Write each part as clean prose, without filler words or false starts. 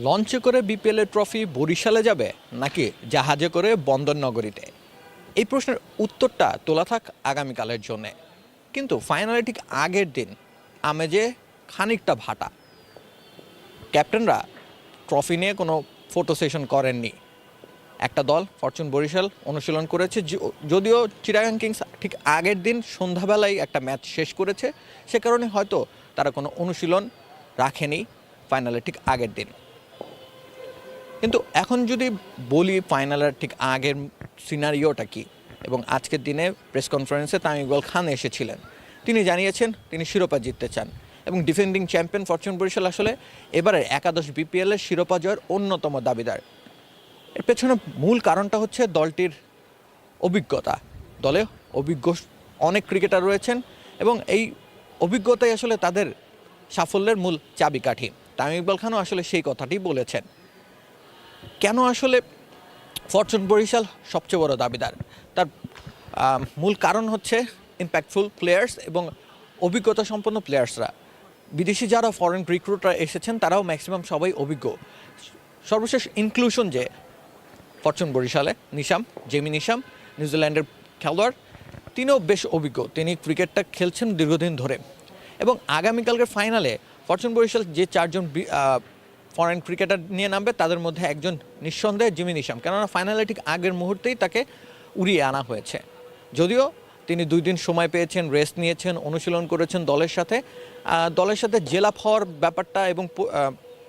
লঞ্চে করে বিপিএলের ট্রফি বরিশালে যাবে নাকি জাহাজে করে বন্দর নগরীতে? এই প্রশ্নের উত্তরটা তোলা থাক আগামীকালের জন্যে। কিন্তু ফাইনালে ঠিক আগের দিন আমেজে খানিকটা ভাটা। ক্যাপ্টেনরা ট্রফি নিয়ে কোনো ফটো সেশন করেননি। একটা দল ফরচুন বরিশাল অনুশীলন করেছে, যদিও চিটাগাং কিংস ঠিক আগের দিন সন্ধ্যাবেলায় একটা ম্যাচ শেষ করেছে, সে কারণে হয়তো তারা কোনো অনুশীলন রাখেনি ফাইনালে ঠিক আগের দিন। কিন্তু এখন যদি বলি ফাইনালের ঠিক আগের সিনারিওটা কি, এবং আজকের দিনে প্রেস কনফারেন্সে তামিম ইকবাল খান এসেছিলেন, তিনি জানিয়েছেন তিনি শিরোপা জিততে চান এবং ডিফেন্ডিং চ্যাম্পিয়ন ফরচুন বরিশাল আসলে এবারের একাদশ বিপিএলের শিরোপা জয়ের অন্যতম দাবিদার। এর পেছনে মূল কারণটা হচ্ছে দলটির অভিজ্ঞতা। দলে অভিজ্ঞ অনেক ক্রিকেটার রয়েছেন এবং এই অভিজ্ঞতাই আসলে তাদের সাফল্যের মূল চাবিকাঠি। তামিম ইকবাল খানও আসলে সেই কথাটি বলেছেন। কেন আসলে ফরচুন বরিশাল সবচেয়ে বড় দাবিদার, তার মূল কারণ হচ্ছে ইম্প্যাক্টফুল প্লেয়ার্স এবং অভিজ্ঞতা সম্পন্ন প্লেয়ার্সরা। বিদেশি যারা ফরেন রিক্রুটরা এসেছেন তারাও ম্যাক্সিমাম সবাই অভিজ্ঞ। সর্বশেষ ইনক্লুশন যে ফরচুন বরিশালে জেমি নিশাম নিউজিল্যান্ডের খেলোয়াড়, তিনিও বেশ অভিজ্ঞ, তিনি ক্রিকেটটা খেলছেন দীর্ঘদিন ধরে। এবং আগামীকালকের ফাইনালে ফরচুন বরিশাল যে চারজন ফরেন ক্রিকেটার নিয়ে নামবে তাদের মধ্যে একজন নিঃসন্দেহে জিমি নিশাম, কেননা ফাইনালে ঠিক আগের মুহূর্তেই তাকে উড়িয়ে আনা হয়েছে। যদিও তিনি 2 দিন সময় পেয়েছেন, রেস্ট নিয়েছেন, অনুশীলন করেছেন দলের সাথে জেলাপ হওয়ার ব্যাপারটা এবং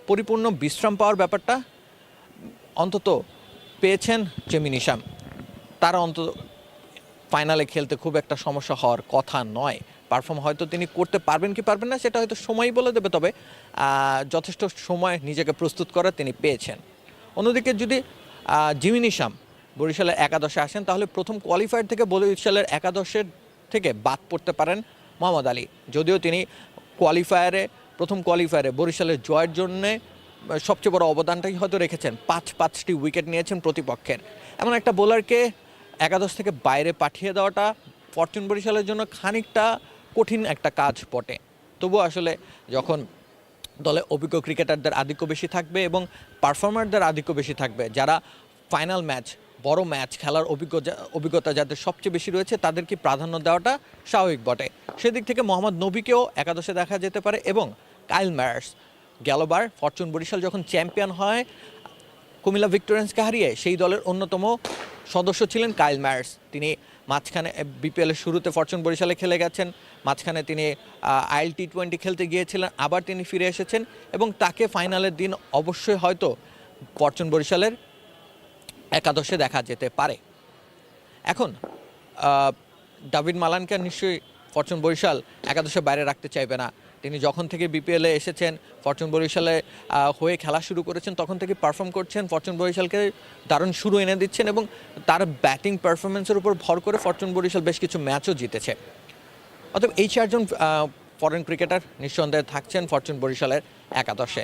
পরিপূর্ণ বিশ্রাম পাওয়ার ব্যাপারটা অন্তত পেয়েছেন জিমি নিশাম। তারা অন্তত ফাইনালে খেলতে খুব একটা সমস্যা হওয়ার কথা নয়। পারফর্ম হয়তো তিনি করতে পারবেন কি পারবেন না সেটা হয়তো সময়ই বলে দেবে, তবে যথেষ্ট সময় নিজেকে প্রস্তুত করার তিনি পেয়েছেন। অন্যদিকে যদি জিমি নিশাম বরিশালের একাদশে আসেন, তাহলে প্রথম কোয়ালিফায়ার থেকে বরিশালের একাদশের থেকে বাদ পড়তে পারেন মোহাম্মদ আলী। যদিও তিনি প্রথম কোয়ালিফায়ারে বরিশালের জয়ের জন্যে সবচেয়ে বড় অবদানটাই হয়তো রেখেছেন, 5টি উইকেট নিয়েছেন প্রতিপক্ষের। এমন একটা বোলারকে একাদশ থেকে বাইরে পাঠিয়ে দেওয়াটা ফরচুন বরিশালের জন্য খানিকটা কঠিন একটা কাজ বটে। তবুও আসলে যখন দলে অভিজ্ঞ ক্রিকেটারদের আধিক্য বেশি থাকবে এবং পারফর্মারদের আধিক্য বেশি থাকবে, যারা ফাইনাল বড় ম্যাচ খেলার অভিজ্ঞতা যাদের সবচেয়ে বেশি রয়েছে, তাদেরকে প্রাধান্য দেওয়াটা স্বাভাবিক বটে। সেদিক থেকে মোহাম্মদ নবীকেও একাদশে দেখা যেতে পারে এবং কাইল ম্যায়ার্স, গেলবার ফরচুন বরিশাল যখন চ্যাম্পিয়ন হয় কুমিল্লা ভিক্টোরিয়ান্সকে হারিয়ে, সেই দলের অন্যতম সদস্য ছিলেন কাইল ম্যায়ার্স। তিনি মাঝখানে বিপিএলের শুরুতে ফরচুন বরিশালে খেলে গেছেন, মাঝখানে তিনি আইএল টি20 খেলতে গিয়েছিলেন, আবার তিনি ফিরে এসেছেন এবং তাকে ফাইনালের দিন অবশ্যই হয়তো ফরচুন বরিশালের একাদশে দেখা যেতে পারে। এখন ডাভিড মালানকে নিশ্চয়ই ফরচুন বরিশাল একাদশে বাইরে রাখতে চাইবে না। তিনি যখন থেকে বিপিএলে এসেছেন, ফরচুন বরিশালে হয়ে খেলা শুরু করেছেন, তখন থেকে পারফর্ম করছেন, ফরচুন বরিশালকে দারুণ শুরু এনে দিচ্ছেন এবং তার ব্যাটিং পারফরমেন্সের উপর ভর করে ফরচুন বরিশাল বেশ কিছু ম্যাচও জিতেছে। অতএব এই 4জন ফরেন ক্রিকেটার নিঃসন্দেহে থাকছেন ফরচুন বরিশালের একাদশে।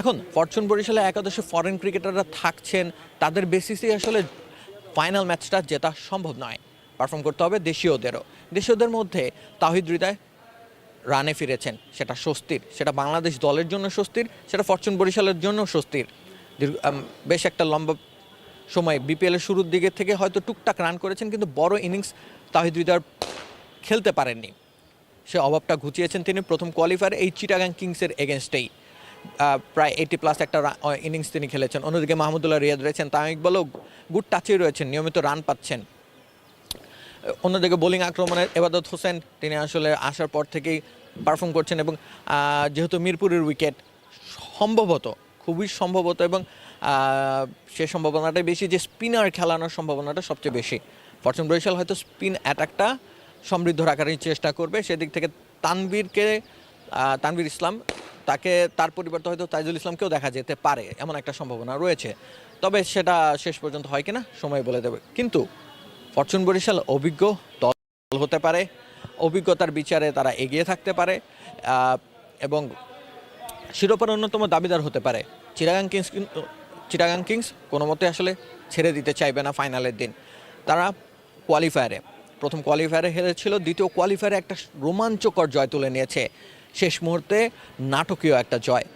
এখন ফরচুন বরিশালের একাদশে ফরেন ক্রিকেটাররা থাকছেন, তাদের বেসিসেই আসলে ফাইনাল ম্যাচটা জেতা সম্ভব নয়। পারফর্ম করতে হবে দেশীয়দের মধ্যে তাওহিদ হৃদয় রানে ফিরেছেন, সেটা স্বস্তির, সেটা বাংলাদেশ দলের জন্য স্বস্তির, সেটা ফরচুন বরিশালের জন্য স্বস্তির। বেশ একটা লম্বা সময় বিপিএলের শুরুর দিকে থেকে হয়তো টুকটাক রান করেছেন, কিন্তু বড় ইনিংস তাওহিদ হৃদয় খেলতে পারেননি। সে অভাবটা ঘুচিয়েছেন তিনি প্রথম কোয়ালিফায়ারে এই চিটাগাং কিংসের এগেনস্টেই। প্রায় 80+ একটা ইনিংস তিনি খেলেছেন। অন্যদিকে মাহমুদুল্লাহ রিয়াদ রয়েছেন, তামিম ইকবালও গুড টাচেই রয়েছেন, নিয়মিত রান পাচ্ছেন। অন্যদিকে বোলিং আক্রমণে এবাদত হোসেন, তিনি আসলে আসার পর থেকেই পারফর্ম করছেন এবং যেহেতু মিরপুরের উইকেট খুবই সম্ভবত এবং সে সম্ভাবনাটাই বেশি যে স্পিনার খেলানোর সম্ভাবনাটা সবচেয়ে বেশি। ফরচুন বরিশাল হয়তো স্পিন অ্যাটাকটা সমৃদ্ধ রাখারই চেষ্টা করবে। সেদিক থেকে তানভীর ইসলাম, তার পরিবর্তে হয়তো তাইজুল ইসলামকেও দেখা যেতে পারে, এমন একটা সম্ভাবনা রয়েছে। তবে সেটা শেষ পর্যন্ত হয় কিনা সময় বলে দেবে। কিন্তু ফরচুন বরিশাল অভিজ্ঞ দল হতে পারে, অভিজ্ঞতার বিচারে তারা এগিয়ে থাকতে পারে এবং শিরোপার অন্যতম দাবিদার হতে পারে। চিটাগাং কিংস কোনো মতে আসলে ছেড়ে দিতে চাইবে না ফাইনালের দিন। তারা প্রথম কোয়ালিফায়ারে হেরেছিল, দ্বিতীয় কোয়ালিফায়ারে একটা রোমাঞ্চকর জয় তুলে নিয়েছে, শেষ মুহূর্তে নাটকীয় একটা জয়।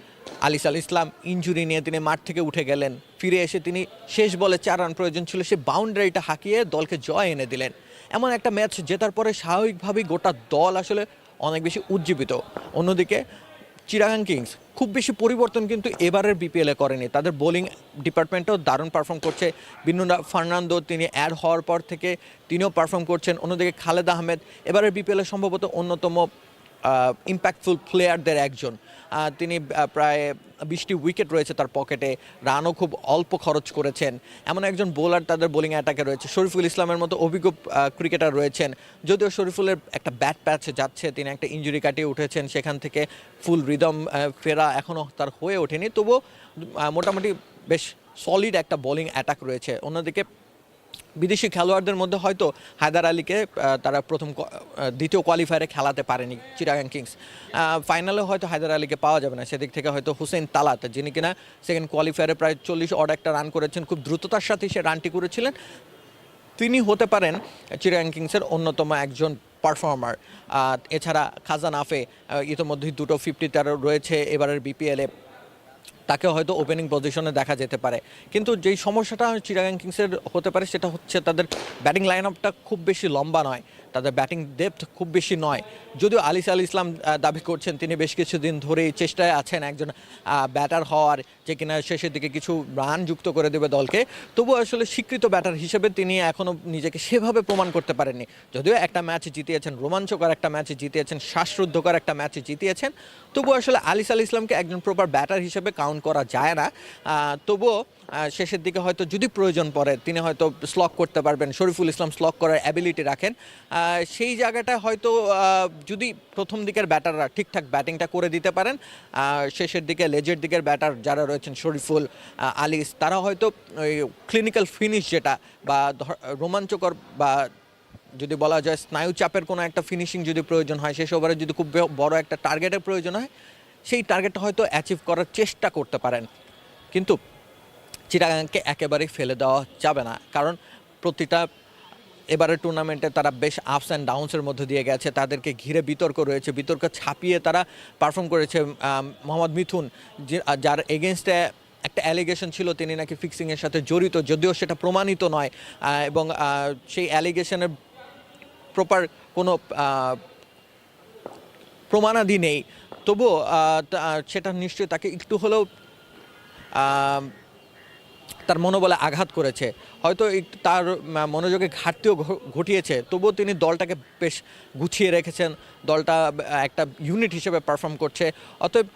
আলিস আল ইসলাম ইনজুরি নিয়ে তিনি মাঠ থেকে উঠে গেলেন, ফিরে এসে তিনি শেষ বলে 4 রান প্রয়োজন ছিল, সে বাউন্ডারিটা হাঁকিয়ে দলকে জয় এনে দিলেন। এমন একটা ম্যাচ জেতার পরে স্বাভাবিকভাবেই গোটা দল আসলে অনেক বেশি উজ্জীবিত। অন্যদিকে চিটাগাং কিংস খুব বেশি পরিবর্তন কিন্তু এবারের বিপিএলে করেনি, তাদের বোলিং ডিপার্টমেন্টও দারুণ পারফর্ম করছে। বিনুদা ফার্নান্দো তিনি অ্যাড হওয়ার পর থেকে তিনিও পারফর্ম করছেন। অন্যদিকে খালেদ আহমেদ এবারের বিপিএলে সম্ভবত অন্যতম ইম্প্যাক্টফুল প্লেয়ারদের একজন। তিনি প্রায় 20টি উইকেট রয়েছে তার পকেটে, রানও খুব অল্প খরচ করেছেন, এমন একজন বোলার তাদের বোলিং অ্যাটাকে রয়েছে। শরীফুল ইসলামের মতো অভিজ্ঞ ক্রিকেটার রয়েছেন, যদিও শরীফুলের একটা ব্যাট প্যাচ যাচ্ছে, তিনি একটা ইনজুরি কাটিয়ে উঠেছেন, সেখান থেকে ফুল রিদম ফেরা এখনও তার হয়ে ওঠেনি, তবুও মোটামুটি বেশ সলিড একটা বোলিং অ্যাটাক রয়েছে। অন্যদিকে বিদেশি খেলোয়াড়দের মধ্যে হয়তো হায়দার আলীকে তারা দ্বিতীয় কোয়ালিফায়ারে খেলাতে পারেনি চিটাগাং কিংস। ফাইনালে হয়তো হায়দার আলীকে পাওয়া যাবে না, সেদিক থেকে হয়তো হুসেইন তালাত, যিনি কিনা সেকেন্ড কোয়ালিফায়ারে প্রায় 40 অড একটা রান করেছেন, খুব দ্রুততার সাথে সে রানটি করেছিলেন, তিনি হতে পারেন চিটাগাং কিংসের অন্যতম একজন পারফর্মার। এছাড়া খাজান আফে ইতোমধ্যেই 2টো 50 তার রয়েছে এবারের বিপিএলে, তাকে হয়তো ওপেনিং পজিশনে দেখা যেতে পারে। কিন্তু যেই সমস্যাটা চিটাগাং কিংসের হতে পারে সেটা হচ্ছে তাদের ব্যাটিং লাইন আপটা খুব বেশি লম্বা নয়, তাদের ব্যাটিং ডেপথ খুব বেশি নয়। যদিও আলিস আল ইসলাম দাবি করছেন তিনি বেশ কিছুদিন ধরেই চেষ্টায় আছেন একজন ব্যাটার হওয়ার, যে কিনা শেষের দিকে কিছু রান যুক্ত করে দেবে দলকে, তবুও আসলে স্বীকৃত ব্যাটার হিসেবে তিনি এখনও নিজেকে সেভাবে প্রমাণ করতে পারেননি। যদিও একটা ম্যাচ জিতিয়েছেন, রোমাঞ্চকর একটা ম্যাচ জিতিয়েছেন, শ্বাসরুদ্ধকর একটা ম্যাচ জিতিয়েছেন, তবুও আসলে আলিস আল ইসলামকে একজন প্রপার ব্যাটার হিসেবে কাউন্ট করা যায় না। তবুও শেষের দিকে হয়তো যদি প্রয়োজন পড়ে তিনি হয়তো স্লক করতে পারবেন, শরীফুল ইসলাম স্লক করার অ্যাবিলিটি রাখেন। সেই জায়গাটা হয়তো যদি প্রথম দিকের ব্যাটাররা ঠিকঠাক ব্যাটিংটা করে দিতে পারেন, শেষের দিকে লেজের দিকের ব্যাটার যারা রয়েছেন শরীফুল, আলিস, তারা হয়তো ওই ক্লিনিক্যাল ফিনিশ যেটা বা রোমাঞ্চকর বা যদি বলা যায় স্নায়ু চাপের কোনো একটা ফিনিশিং যদি প্রয়োজন হয়, শেষ ওভারে যদি খুব বড় একটা টার্গেটের প্রয়োজন হয়, সেই টার্গেটটা হয়তো অ্যাচিভ করার চেষ্টা করতে পারেন। কিন্তু চিটাগাংকে একেবারেই ফেলে দেওয়া যাবে না, কারণ প্রতিটা এবারের টুর্নামেন্টে তারা বেশ আপস অ্যান্ড ডাউনসের মধ্যে দিয়ে গেছে, তাদেরকে ঘিরে বিতর্ক রয়েছে, বিতর্ক ছাপিয়ে তারা পারফর্ম করেছে। মোহাম্মদ মিথুন, যার এগেনস্টে একটা অ্যালিগেশন ছিল তিনি নাকি ফিক্সিংয়ের সাথে জড়িত, যদিও সেটা প্রমাণিত নয়, এবং সেই অ্যালিগেশনের প্রপার কোনো প্রমাণাদি নেই, তবুও সেটা নিশ্চয়ই তাকে একটু হলেও তার মনোবলে আঘাত করেছে, হয়তো একটু তার মনোযোগে ঘাটতিও ঘটিয়েছে, তবুও তিনি দলটাকে বেশ গুছিয়ে রেখেছেন, দলটা একটা ইউনিট হিসেবে পারফর্ম করছে। অতএব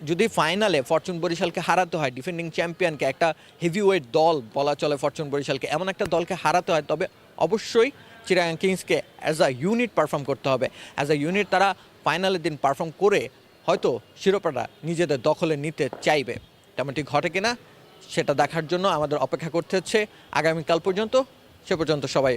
যদি ফাইনালে ফরচুন বরিশালকে হারাতে হয়, ডিফেন্ডিং চ্যাম্পিয়নকে, একটা হেভিওয়েট দল বলা চলে ফরচুন বরিশালকে, এমন একটা দলকে হারাতে হয়, তবে অবশ্যই চিটাগাং কিংসকে অ্যাজ আ ইউনিট পারফর্ম করতে হবে। অ্যাজ আ ইউনিট তারা ফাইনালের দিন পারফর্ম করে হয়তো শিরোপাটা নিজেদের দখলে নিতে চাইবে। তেমনটি ঘটে কিনা সেটা দেখার জন্য আমাদের অপেক্ষা করতে হচ্ছে আগামীকাল পর্যন্ত। সে পর্যন্ত সবাই